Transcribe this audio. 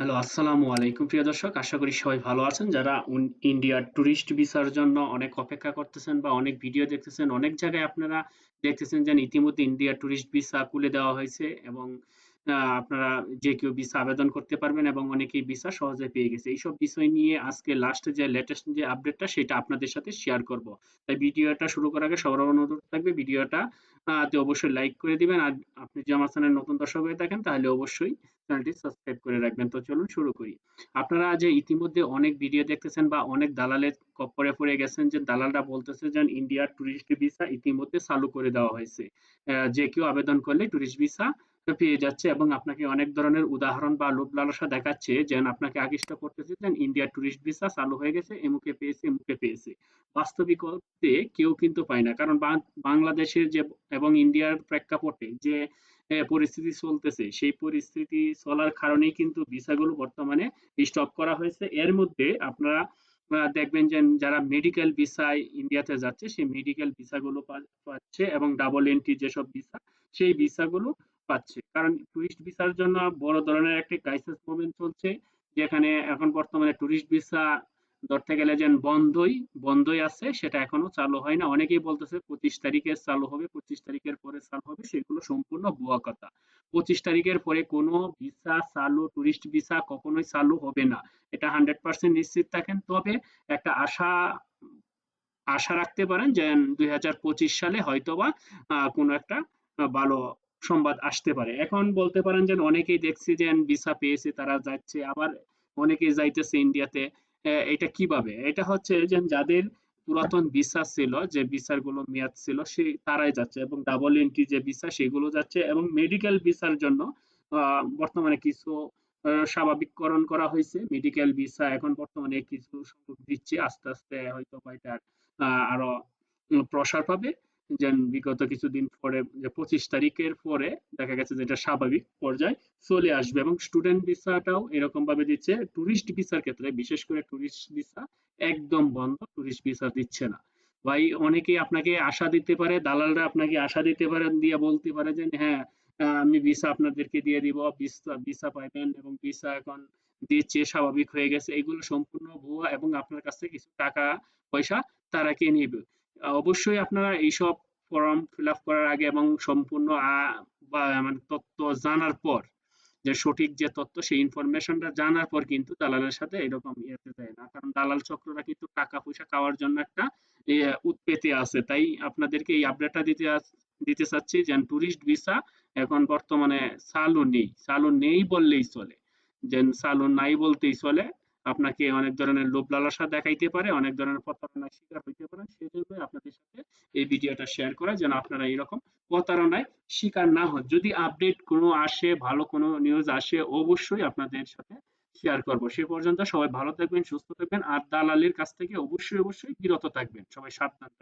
Hello, আসসালামু আলাইকুম প্রিয় দর্শক। আশা করি সবাই ভালো আছেন। যারা ইন্ডিয়ার টুরিস্ট ভিসার জন্য অনেক অপেক্ষা করতেছেন বা অনেক ভিডিও দেখতেছেন, অনেক জায়গায় আপনারা দেখতেছেন যে ইতিমধ্যে ইন্ডিয়ার টুরিস্ট ভিসা খুলে দেওয়া হয়েছে এবং আপনারা যে কেউ ভিসা আবেদন করতে পারবেন এবং অনেকেই ভিসা সহজে পেয়ে গেছে। এইসব বিষয় নিয়ে আজকে লাস্টে যে লেটেস্ট যে আপডেটটা সেটা আপনাদের সাথে শেয়ার করব। তাই ভিডিওটা শুরু করার আগে সবার অনুরোধ থাকবে ভিডিওটা তে অবশ্যই লাইক করে দিবেন। আর আপনি যদি আমার চ্যানেলে নতুন দর্শক হয়ে থাকেন তাহলে অবশ্যই চ্যানেলটি সাবস্ক্রাইব করে রাখবেন। তো চলুন শুরু করি। আপনারা যে ইতিমধ্যে অনেক ভিডিও দেখতেছেন বা অনেক দালালের কপ্পরে পড়ে গেছেন যে দালালরা বলতেছে যে ইন্ডিয়ার টুরিস্ট ভিসা ইতিমধ্যে চালু করে দেওয়া হয়েছে। যে কেউ আবেদন করলে টুরিস্ট ভিসা পেয়ে যাচ্ছে এবং আপনাকে অনেক ধরনের উদাহরণ বা লোভ লালসা দেখাচ্ছে যে আপনাকে আকৃষ্ট করতেছে যে ইন্ডিয়ার টুরিস্ট ভিসা চালু হয়ে গেছে, এমুকে পেয়েছে, এমুকে পেয়েছে। বাস্তবিক অর্থে কেউ কিন্তু পায় না। কারণ বাংলাদেশের যে এবং ইন্ডিয়ার প্রেক্ষাপটে যে পরিস্থিতি চলতেছে সেই পরিস্থিতি চলার কারণেই কিন্তু ভিসাগুলো বর্তমানে স্টপ করা হয়েছে। এর মধ্যে আপনারা দেখবেন যে যারা মেডিকেল ভিসায় ইন্ডিয়াতে যাচ্ছে সেই মেডিকেল ভিসাগুলো পাচ্ছে এবং ডাবল এন্ট্রি যেসব ভিসা সেই ভিসাগুলো পাচ্ছে। কারণ টুরিস্ট ভিসার জন্য বড় ধরনের একটি ক্রাইসিস মুভমেন্ট চলছে, যেখানে এখন বর্তমানে টুরিস্ট ভিসা ধরতে গেলে যে বন্ধই আছে, সেটা এখনো চালু হয় না। অনেকেই বলতেছে 25 তারিখে চালু হবে, 25 তারিখের পরে চালু হবে, সেগুলো সম্পূর্ণ ভুয়া কথা। 25 তারিখের পরে কোনো ভিসা চালু, টুরিস্ট ভিসা কখনোই চালু হবে না, এটা 100% নিশ্চিত থাকেন। তবে একটা আশা আশা রাখতে পারেন যে 2025 সালে হয়তোবা কোনো একটা ভালো সংবাদ আসতে পারে। এখন বলতে পারেন যে অনেকেই দেখছি যে ভিসা পেয়েছে, তারা যাচ্ছে, আবার অনেকেই যাইতেছে ইন্ডিয়াতে। এটা কিভাবে? এটা হচ্ছে যে যাদের পুরাতন ভিসা ছিল, যে ভিসার গুলো মেয়াদ ছিল, তারাই যাচ্ছে এবং ডাবল এন্ট্রি যে ভিসা সেগুলো যাচ্ছে এবং মেডিকেল ভিসার জন্য বর্তমানে কিছু স্বাভাবিককরণ করা হয়েছে। মেডিকেল ভিসা এখন বর্তমানে কিছু সংখ্যক দিচ্ছে, আস্তে আস্তে হয়তো বা এটা আরো প্রসার পাবে। যেন বিগত কিছুদিন পরে যে 25 তারিখের পরে দেখা গেছে যে এটা স্বাভাবিক পর্যায়ে চলে আসবে এবং স্টুডেন্ট ভিসাটাও এরকম ভাবে দিচ্ছে। টুরিস্ট ভিসার ক্ষেত্রে, বিশেষ করে টুরিস্ট ভিসা একদম বন্ধ, টুরিস্ট ভিসা দিচ্ছে না। ভাই, অনেকেই আপনাকে আশা দিতে পারে, দালালরা আপনাকে আশা দিতে পারে, দিয়ে বলতে পারে যে হ্যাঁ, আমি ভিসা আপনাদেরকে দিয়ে দিব, ভিসা ভিসা পাইবেন এবং ভিসা এখন দিচ্ছে, স্বাভাবিক হয়ে গেছে। এগুলো সম্পূর্ণ ভুয়া এবং আপনার কাছ থেকে কিছু টাকা পয়সা তারা কে নিবে। অবশ্যই আপনারা এইসব ফর্ম ফিল আপ করার আগে এবং সম্পূর্ণ বা মানে তথ্য জানার পর, যে সঠিক যে তথ্য সেই ইনফরমেশনটা জানার পর কিন্তু দালালের সাথে এরকম ইয়েতে যায় না। কারণ দালাল চক্ররা কিন্তু টাকা পয়সা খাওয়ার জন্য একটা উৎপেতে আছে। তাই আপনাদেরকে এই আপডেটটা দিতে চাচ্ছি যে টুরিস্ট ভিসা এখন বর্তমানে চালু নেই বললেই চলে। যে চালু নাই বলতেই চলে। আপনাকে অনেক ধরনের লোভ লালসা দেখাইতে পারে, অনেক ধরনের প্রতারণার শিকার হইতে পারেন। সেজন্য আপনাদের সাথে এই ভিডিওটা শেয়ার করা, যেন আপনারা এরকম প্রতারণায় শিকার না হন। যদি আপডেট কোনো আসে, ভালো কোনো নিউজ আসে, অবশ্যই আপনাদের সাথে শেয়ার করব। সে পর্যন্ত সবাই ভালো থাকবেন, সুস্থ থাকবেন আর দালালের কাছ থেকে অবশ্যই অবশ্যই বিরত থাকবেন। সবাই সাবধান থাকবেন।